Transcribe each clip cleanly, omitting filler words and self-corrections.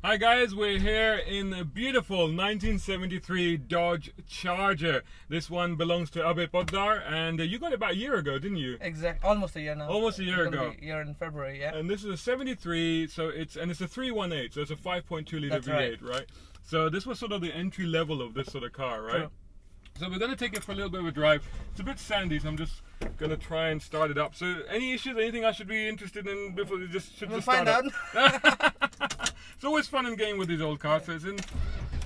Hi guys, we're here in the beautiful 1973 Dodge Charger. This one belongs to Abhay Potdar, and you got it about a year ago, didn't you? Exactly, almost a year now. Almost a year ago. A year in February, yeah. And this is a 73, so it's a 318, so it's a 5.2 liter V8, right? So this was sort of the entry level of this sort of car, right? True. So we're going to take it for a little bit of a drive. It's a bit sandy, so I'm just going to try and start it up. So any issues, anything I should be interested in before we just We'll start find out. It's always fun and game with these old cars. So it's in.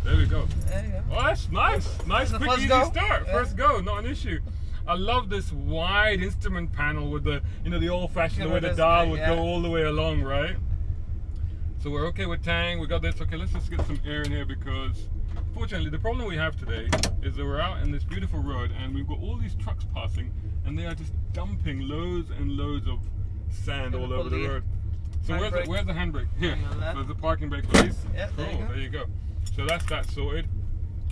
There we go. There you go. Oh, that's nice. Nice, The quick, first easy go. start. Yeah. First go, not an issue. I love this wide instrument panel with the, the old-fashioned way the dial would go all the way along, right? So we're okay with tang. We got this. Okay, let's just get some air in here because, fortunately, the problem we have today is that we're out in this beautiful road and we've got all these trucks passing and they are just dumping loads and loads of sand all over the road. So where's the handbrake? Here. So there's the parking brake release. Yeah, There you go. So that's that sorted.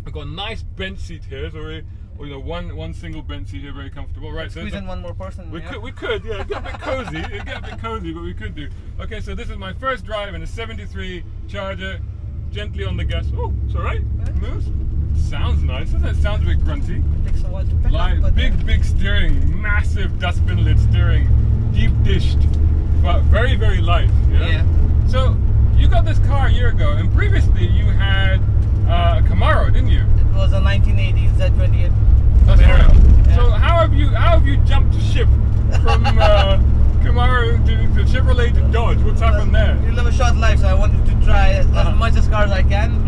We've got a nice bench seat here. So one single bench seat here, very comfortable. Right. So squeeze in one more person. We could, yeah. It got a bit cozy. It got a bit cozy, but we could do. Okay, so this is my first drive in a 73 Charger. Gently on the gas. Oh, it's all right. It moves. Sounds nice, doesn't it? Sounds a bit grunty. It takes a while to pick up, but big steering, massive dustbin lid steering, deep dished, but very, very light. Yeah. So you got this car a year ago, and previously you had a Camaro, didn't you? It was a 1980 Z28. That's Camaro. right. Yeah. So how have you jumped ship from Camaro to Chevrolet to Dodge? What's happened there? You live a short life, so I wanted to try as much as cars I can.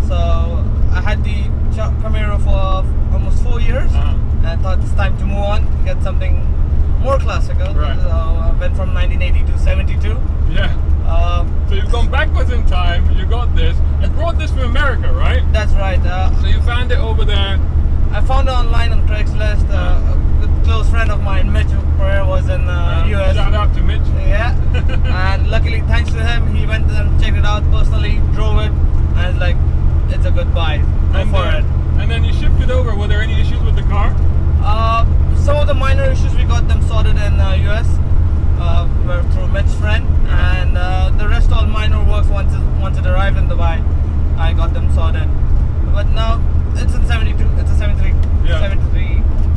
So I had the Camaro for almost 4 years, and I thought it's time to move on, get something more classical. Right. So I went from 1980 to 72. Yeah. So you've gone backwards in time. You got this. You brought this from America, right? That's right. So you found it over there. I found it online on Craigslist. A close friend of mine, Mitch, was in US. Shout out to Mitch. Yeah. And luckily, thanks to him, he went and checked it out personally, drove it, and it's like, it's a good buy. Go for it. And then you shipped it over. Were there any issues with the car? Some of the minor issues we got them sorted in US were through Mitch's friend, and the rest all minor works once it arrived in Dubai. I got them sorted. But now it's in 72. It's a 73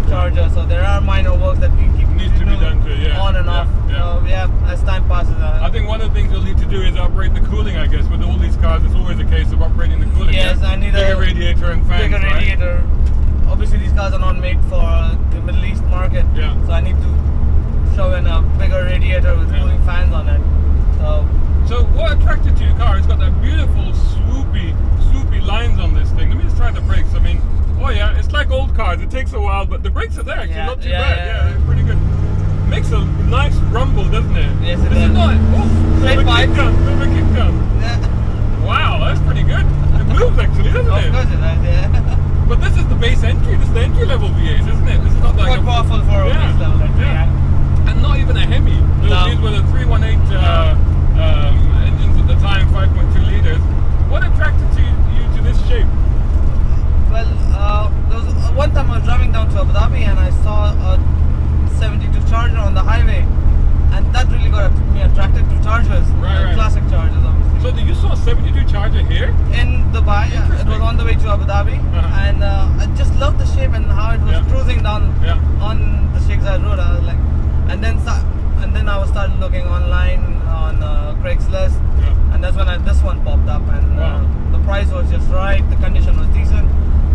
Charger, so there are minor works that we Needs to be done to it, on and off. So as time passes. I think one of the things you'll need to do is upgrade the cooling. I guess with all these cars, it's always a case of upgrading the cooling. Yes, I need bigger radiator and fans. Bigger radiator. Obviously, these cars are not made for the Middle East market. Yeah. So I need to shove in a bigger radiator with cooling fans on it. So what attracted to your car? It's got that beautiful swoopy lines on this thing. Let me just try the brakes. I mean, it's like old cars. It takes a while, but the brakes are there actually, not too bad. Yeah, they're pretty good. Makes a nice rumble, doesn't it? Yes, it does. This is not. Bit of a kick gun. Yeah. Wow, that's pretty good. It moves actually, doesn't it? Of course it does, yeah. But this is the base entry. This is the entry level V8, isn't it? This is not like quite powerful for a base level entry. And not even a Hemi. These were the 318 engines at the time, 5.2 liters. What attracted you to this shape? Well, there was one time I was driving down to Abu Dhabi and I saw a 72 Charger on the highway, and that really got me attracted to Chargers, classic Chargers, obviously. So you saw a 72 Charger here? In Dubai, it was on the way to Abu Dhabi, and I just loved the shape and how it was cruising down on the Sheikh Zayed Road. I was like, and then I was started looking online on Craigslist, and that's when this one popped up, and the price was just right, the condition was decent.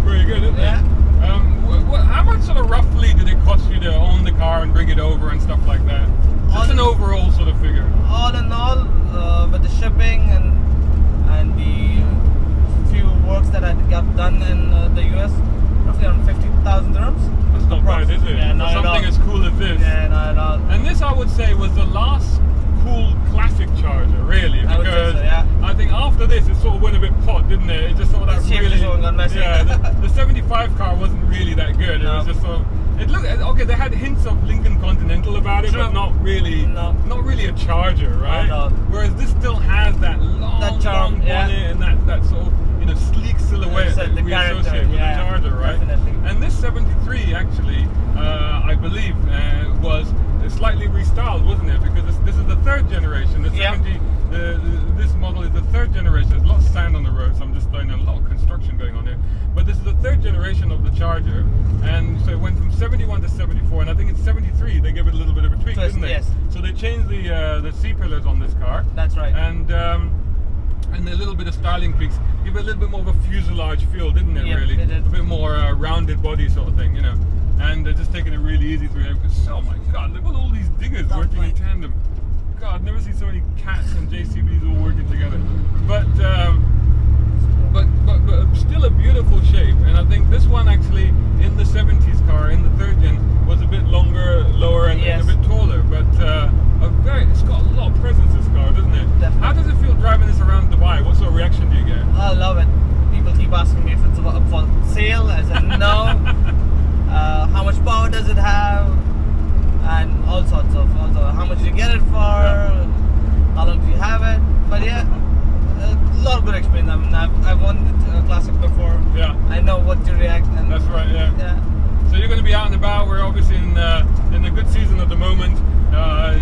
Pretty good, isn't it? How much sort of roughly did it cost you to own the car and bring it over and stuff like that? Just an overall sort of figure. All in all, with the shipping and the few works that I got done in the US, roughly around 50,000 dirhams. That's not bad, is it? Yeah, For something as cool as this. Yeah, not at all. And this, I would say, was the last cool classic Charger, really, because I would say so, I think after this it sort of went a bit pot, didn't it? It just sort of really got messy. Yeah, the 75 car wasn't really that good. It was just sort of, it looked okay. They had hints of Lincoln Continental about it, but not really a Charger, right? Whereas this still has that long bonnet and that sort of sleek silhouette that we associate with the Charger, right? Definitely. And this 73 actually, I believe, was slightly restyled, wasn't it? Because this is the third generation. The 70, this model is the third generation. There's a lot of sand on the road, so I'm just doing a lot of construction going on here. But this is the third generation of the Charger, and so it went from 71 to 74, and I think it's 73. They gave it a little bit of a tweak, didn't they? Yes. So they changed the C-pillars on this car. That's right. And a little bit of styling tweaks give it a little bit more of a fuselage feel, didn't it? Yeah, really, it did. a bit more rounded body sort of thing, you know. And they're just taking it really easy through here because, oh my God, look at all these diggers working in tandem. God, I've never seen so many cats and JCBs all working together. But still a beautiful shape. And I think this one actually in the 70s car, in the third gen, was a bit longer, lower, and a bit taller. But it's got a lot of presence, this car, doesn't it? Definitely. How does it feel driving this around Dubai? What sort of reaction do you get? I love it. People keep asking me if it's up for sale. I said no. How much power does it have? And all sorts of. Also, how much do you get it for? Yeah. How long do you have it? But yeah, a lot of good experience. I mean, I've won the classic before. Yeah. I know what to react. And that's right. Yeah. So you're going to be out and about. We're obviously in a good season at the moment.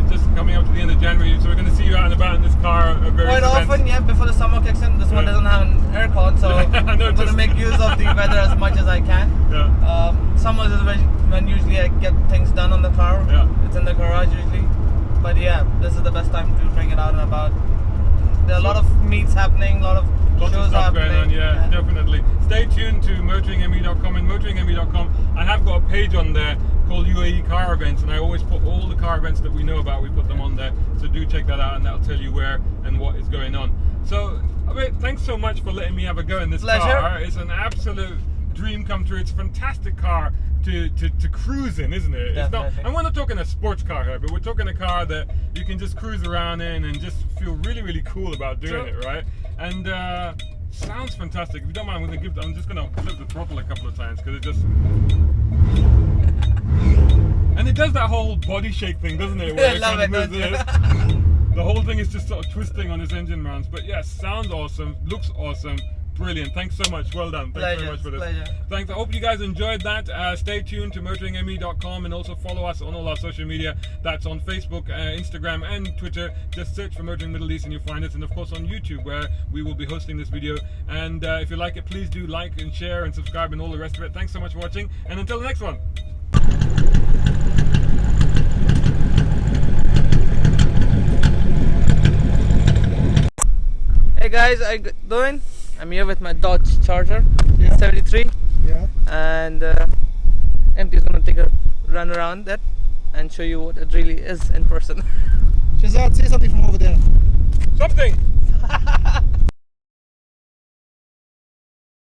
Just coming up to the end of January, so we're going to see you out and about in this car very quite often. Yeah, before the summer kicks in. This one doesn't have an aircon, so I'm going to make use of the weather as much as I can. Yeah. Summers is when usually I get things done on the car. Yeah. It's in the garage usually. But yeah, this is the best time to bring it out and about. There are a lot of meets happening, a lot of lots shows of stuff happening. going on, yeah, definitely. Stay tuned to motoringme.com, and motoringme.com, I have got a page on there called UAE car events, and I always put all the car events that we know about, we put them on there, so do check that out, and that'll tell you where and what is going on. So, Abhay, thanks so much for letting me have a go in this car. It's an absolute dream come true. It's a fantastic car to cruise in, isn't it? It's not, and we're not talking a sports car here, but we're talking a car that you can just cruise around in and just feel really, really cool about doing it, right? And sounds fantastic. If you don't mind, I'm just gonna flip the throttle a couple of times because it just, and it does that whole body shake thing, doesn't it? Where I love it. The whole thing is just sort of twisting on its engine mounts. But yeah, sounds awesome, looks awesome. Brilliant. Thanks so much. Well done. Thanks very much for this. Thanks. I hope you guys enjoyed that. Stay tuned to motoringme.com, and also follow us on all our social media. That's on Facebook, Instagram and Twitter. Just search for Motoring Middle East and you'll find us. And of course on YouTube, where we will be hosting this video. And if you like it, please do like and share and subscribe and all the rest of it. Thanks so much for watching, and until the next one. Hey guys, how you doing? I'm here with my Dodge Charger, 73. Yeah. And MT is going to take a run around that and show you what it really is in person. Shazad, say something from over there. Something!